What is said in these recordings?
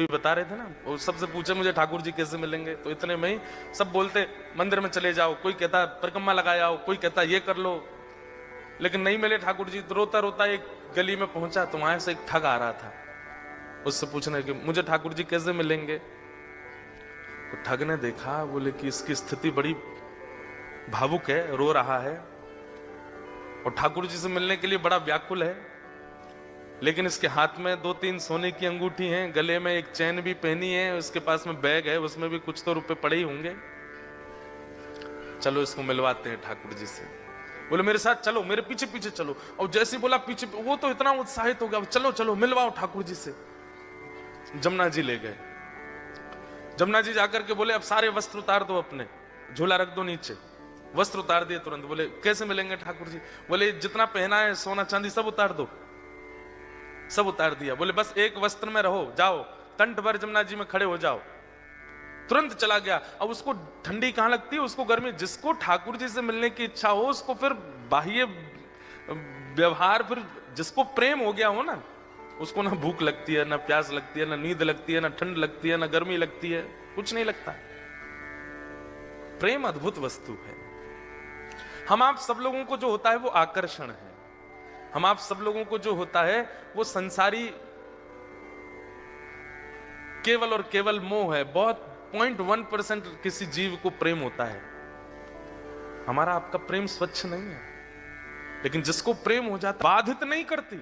बता रहे थे ना, वो सबसे पूछे मुझे ठाकुर जी कैसे मिलेंगे, तो इतने में ही सब बोलते मंदिर में चले जाओ, कोई कहता परिक्रमा लगा आओ, कोई कहता ये कर लो, लेकिन नहीं मिले ठाकुर जी। तो रोता रोता एक गली में पहुंचा, तो वहां से एक ठग आ रहा था, उससे पूछने कि मुझे ठाकुर जी कैसे मिलेंगे। तो ठग ने देखा, बोले कि इसकी स्थिति बड़ी भावुक है, रो रहा है और ठाकुर जी से मिलने के लिए बड़ा व्याकुल है, लेकिन इसके हाथ में 2-3 सोने की अंगूठी हैं, गले में एक चैन भी पहनी है, उसके पास में बैग है, उसमें भी कुछ तो रुपए पड़े ही होंगे, चलो इसको मिलवाते हैं ठाकुर जी से। बोले मेरे साथ चलो, मेरे पीछे पीछे चलो। और जैसे बोला पीछे, वो तो इतना उत्साहित हो गया, चलो चलो मिलवाओ ठाकुर जी से। जमुना जी ले गए। जमुना जी जाकर के बोले अब सारे वस्त्र उतार दो, अपने झोला रख दो नीचे। वस्त्र उतार दिए तुरंत। बोले कैसे मिलेंगे ठाकुर जी? बोले जितना पहना है सोना चांदी सब उतार दो। सब उतार दिया। बोले बस एक वस्त्र में रहो, जाओ कंठ भर जमुना जी में खड़े हो जाओ। तुरंत चला गया। अब उसको ठंडी कहां लगती है, उसको गर्मी। जिसको ठाकुर जी से मिलने की इच्छा हो, उसको फिर बाह्य व्यवहार, फिर जिसको प्रेम हो गया हो ना, उसको ना भूख लगती है, ना प्यास लगती है, ना नींद लगती है, ना ठंड लगती है, ना गर्मी लगती है, कुछ नहीं लगता। प्रेम अद्भुत वस्तु है। हम आप सब लोगों को जो होता है वो आकर्षण है। हम आप सब लोगों को जो होता है वो संसारी केवल और केवल मोह है। बहुत 0.1% किसी जीव को प्रेम होता है। हमारा आपका प्रेम स्वच्छ नहीं है, लेकिन जिसको प्रेम हो जाता बाधित नहीं करती।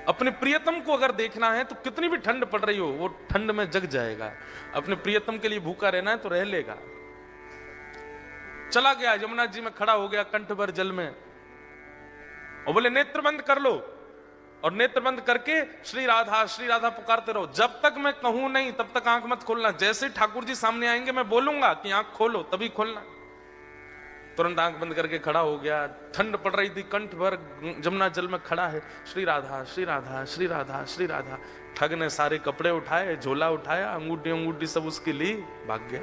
अपने प्रियतम को अगर देखना है तो कितनी भी ठंड पड़ रही हो, वो ठंड में जग जाएगा। अपने प्रियतम के लिए भूखा रहना है तो रह लेगा। चला गया, यमुना जी में खड़ा हो गया कंठ भर जल में, और बोले नेत्र बंद कर लो। और नेत्र बंद करके श्री राधा पुकारते रहो। जब तक मैं कहूं नहीं तब तक आंख मत खोलना। जैसे ठाकुर जी सामने आएंगे मैं बोलूंगा कि आंख खोलो, तभी खोलना। तुरंत आंख बंद करके खड़ा हो गया। ठंड पड़ रही थी, कंठ भर जमुना जल में खड़ा है। श्री राधा श्री राधा श्री राधा श्री राधा। ठग ने सारे कपड़े उठाए, झोला उठाया, अंगूठी सब उसकी ली, भाग गया।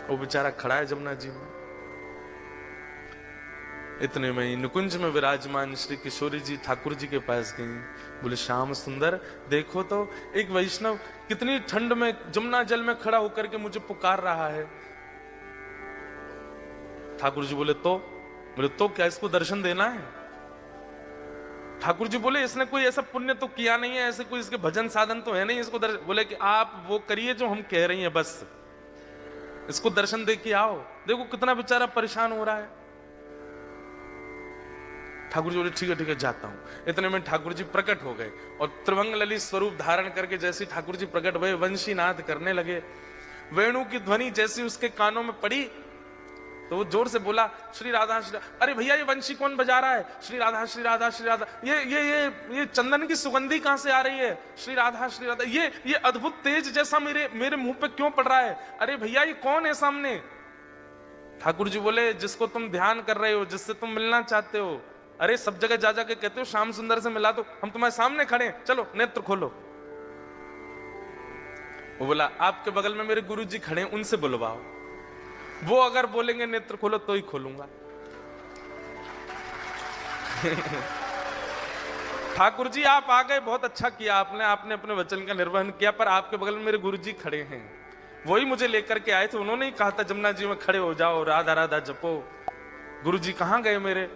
वो बेचारा खड़ा है जमुना जी में। इतने में ही नुकुंज में विराजमान श्री किशोरी जी ठाकुर जी के पास गई। बोले श्याम सुंदर, देखो तो एक वैष्णव कितनी ठंड में जमुना जल में खड़ा होकर के मुझे पुकार रहा है। ठाकुर जी बोले तो क्या इसको दर्शन देना है? ठाकुर जी बोले इसने कोई ऐसा पुण्य तो किया नहीं है, ऐसे कोई इसके भजन साधन तो है नहीं इसको दर्शन। बोले कि आप वो करिए जो हम कह रही हैं, बस इसको दर्शन दे के आओ। देखो कितना बेचारा परेशान हो रहा है। ठाकुर जी बोले ठीक है जाता हूं। इतने में ठाकुर जी प्रकट हो गए और त्रिभंग ललित स्वरूप धारण करके जैसे ठाकुर जी प्रकट हुए, वंशी नाद करने लगे। वेणु की ध्वनि जैसी उसके कानों में पड़ी तो वो जोर से बोला श्री राधा श्री राधा। अरे भैया ये वंशी कौन बजा रहा है? श्री राधा श्री राधा श्री राधा। ये चंदन की सुगंधी कहां से आ रही है? श्री राधा श्री राधा। ये अद्भुत तेज जैसा मेरे मुंह पे क्यों पड़ रहा है? अरे भैया ये कौन है सामने? ठाकुर जी बोले जिसको तुम ध्यान कर रहे हो, जिससे तुम मिलना चाहते हो। अरे सब जगह जा जाके कहते हो श्याम सुंदर से मिला दो, हम तुम्हारे सामने खड़े हैं, चलो नेत्र खोलो। वो बोला आपके बगल में मेरे गुरु जी खड़े हैं, उनसे बुलवाओ। वो अगर बोलेंगे नेत्र खोलो तो ही खोलूंगा। ठाकुर जी आप आ गए, बहुत अच्छा किया आपने अपने वचन का निर्वहन किया, पर आपके बगल में मेरे गुरु जी खड़े हैं, वही मुझे लेकर के आए थे। उन्होंने ही कहा था जमुना जी में खड़े हो जाओ, राधा राधा जपो। गुरु जी कहां गए मेरे?